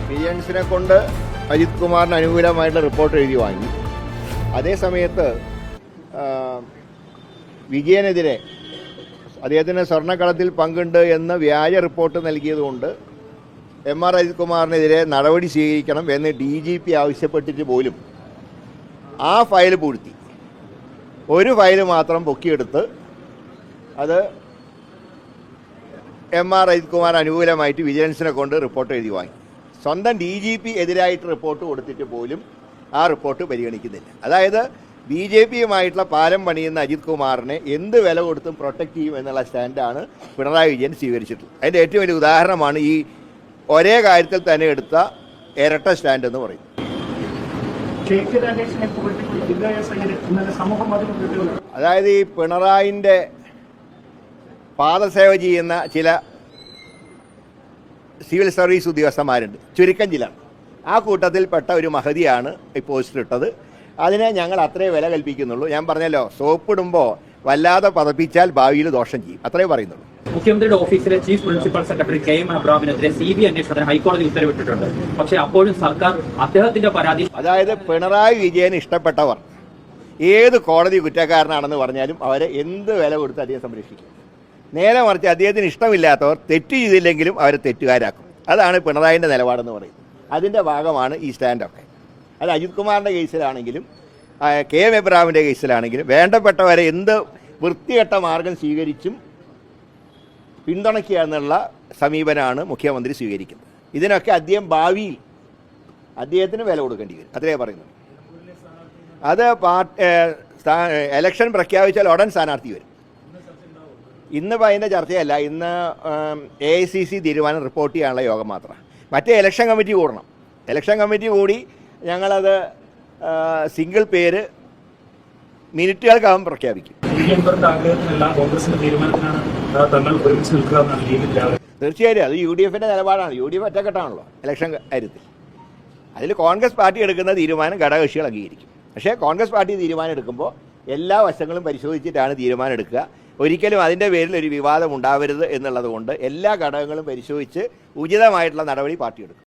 വിജിലൻസിനെ കൊണ്ട് അജിത് കുമാറിന് അനുകൂലമായിട്ടുള്ള റിപ്പോർട്ട് എഴുതി വാങ്ങി. അതേസമയത്ത് വിജയനെതിരെ അദ്ദേഹത്തിന് സ്വർണ്ണക്കടത്തിൽ പങ്കുണ്ട് എന്ന് വ്യാജ റിപ്പോർട്ട് നൽകിയതുകൊണ്ട് എം.ആർ. അജിത് കുമാറിനെതിരെ നടപടി സ്വീകരിക്കണം എന്ന് DGP ആവശ്യപ്പെട്ടിട്ട് പോലും ആ ഫയൽ പൂഴ്ത്തി. ഒരു ഫയൽ മാത്രം പൊക്കിയെടുത്ത് അത് എം.ആർ. അജിത് കുമാർ അനുകൂലമായിട്ട് വിജിലൻസിനെ കൊണ്ട് റിപ്പോർട്ട് എഴുതി വാങ്ങി. സ്വന്തം DGP എതിരായിട്ട് റിപ്പോർട്ട് കൊടുത്തിട്ട് പോലും ആ റിപ്പോർട്ട് പരിഗണിക്കുന്നില്ല. അതായത് BJPയുമായിട്ടുള്ള പാലം പണിയുന്ന അജിത് കുമാറിനെ എന്ത് വില കൊടുത്തും പ്രൊട്ടക്റ്റ് ചെയ്യും എന്നുള്ള സ്റ്റാൻഡാണ് പിണറായി വിജയൻ സ്വീകരിച്ചിട്ടുള്ളത്. അതിൻ്റെ ഏറ്റവും വലിയ ഉദാഹരണമാണ് ഈ ഒരേ കാര്യത്തിൽ തന്നെ എടുത്ത ഇരട്ട സ്റ്റാൻഡ് എന്ന് പറയുന്നത്. അതായത് ഈ പിണറായിൻ്റെ പാദസേവ ചെയ്യുന്ന ചില സിവിൽ സർവീസ് ഉദ്യോഗസ്ഥന്മാരുണ്ട്, ചുരുക്കം ചില. ആ കൂട്ടത്തിൽപ്പെട്ട ഒരു മഹതിയാണ് ഈ പോസ്റ്റർ ഇട്ടത്. അതിനെ ഞങ്ങൾ അത്രേ വില കൽപ്പിക്കുന്നുള്ളൂ. ഞാൻ പറഞ്ഞല്ലോ, സോപ്പിടുമ്പോൾ വല്ലാതെ പതപ്പിച്ചാൽ ഭാവിയിൽ ദോഷം ചെയ്യും, അത്രേ പറയുന്നുള്ളൂ. മുഖ്യമന്ത്രിയുടെ ഓഫീസിലെ chief principal secretary KM അബ്രഹാമിനെതിരെ CBI അന്വേഷണത്തിന് ഹൈക്കോടതി ഉത്തരവിട്ടിട്ടുണ്ട്. പക്ഷേ അപ്പോഴും സർക്കാർ അദ്ദേഹത്തിന്റെ പരാതി, അതായത് പിണറായി വിജയന് ഇഷ്ടപ്പെട്ടവർ ഏത് കോടതി കുറ്റക്കാരനാണെന്ന് പറഞ്ഞാലും അവരെ എന്ത് വില കൊടുത്ത് അദ്ദേഹം സംരക്ഷിക്കും. നേരെ മറിച്ച് അദ്ദേഹത്തിന് ഇഷ്ടമില്ലാത്തവർ തെറ്റ് ചെയ്തില്ലെങ്കിലും അവരെ തെറ്റുകാരാക്കും. അതാണ് പിണറായിൻ്റെ നിലപാടെന്ന് പറയുന്നത്. അതിൻ്റെ ഭാഗമാണ് ഈ സ്റ്റാൻഡൊക്കെ. അത് അജിത് കുമാറിൻ്റെ കേസിലാണെങ്കിലും KM അബ്രഹാമിൻ്റെ കേസിലാണെങ്കിലും വേണ്ടപ്പെട്ടവരെ എന്ത് വൃത്തികെട്ട മാർഗം സ്വീകരിച്ചും പിന്തുണയ്ക്കുക എന്നുള്ള സമീപനമാണ് മുഖ്യമന്ത്രി സ്വീകരിക്കുന്നത്. ഇതിനൊക്കെ അദ്ദേഹം ഭാവിയിൽ അദ്ദേഹത്തിന് വില കൊടുക്കേണ്ടി വരും, അത്രേ പറയുന്നത്. അത് ഇലക്ഷൻ പ്രഖ്യാപിച്ചാൽ ഉടൻ സ്ഥാനാർത്ഥി വരും. ഇന്നിപ്പോൾ അതിൻ്റെ ചർച്ചയല്ല. ഇന്ന് AICC തീരുമാനം റിപ്പോർട്ട് ചെയ്യാനുള്ള യോഗം മാത്രമാണ്. മറ്റേ ഇലക്ഷൻ കമ്മിറ്റി കൂടണം. ഇലക്ഷൻ കമ്മിറ്റി കൂടി ഞങ്ങളത് സിംഗിൾ പേര് മിനിറ്റുകൾക്കകം പ്രഖ്യാപിക്കും. തീർച്ചയായും അത് UDFൻ്റെ നിലപാടാണ്. UDF ഒറ്റക്കെട്ടാണല്ലോ ഇലക്ഷൻ കാര്യത്തിൽ. അതിൽ കോൺഗ്രസ് പാർട്ടി എടുക്കുന്ന തീരുമാനം ഘടകകക്ഷികൾ അംഗീകരിക്കും. പക്ഷേ കോൺഗ്രസ് പാർട്ടി തീരുമാനം എടുക്കുമ്പോൾ എല്ലാ വശങ്ങളും പരിശോധിച്ചിട്ടാണ് തീരുമാനം എടുക്കുക. ഒരിക്കലും അതിൻ്റെ പേരിൽ ഒരു വിവാദം ഉണ്ടാവരുത് എന്നുള്ളത് കൊണ്ട് എല്ലാ ഘടകങ്ങളും പരിശോധിച്ച് ഉചിതമായിട്ടുള്ള നടപടി പാർട്ടി എടുക്കും.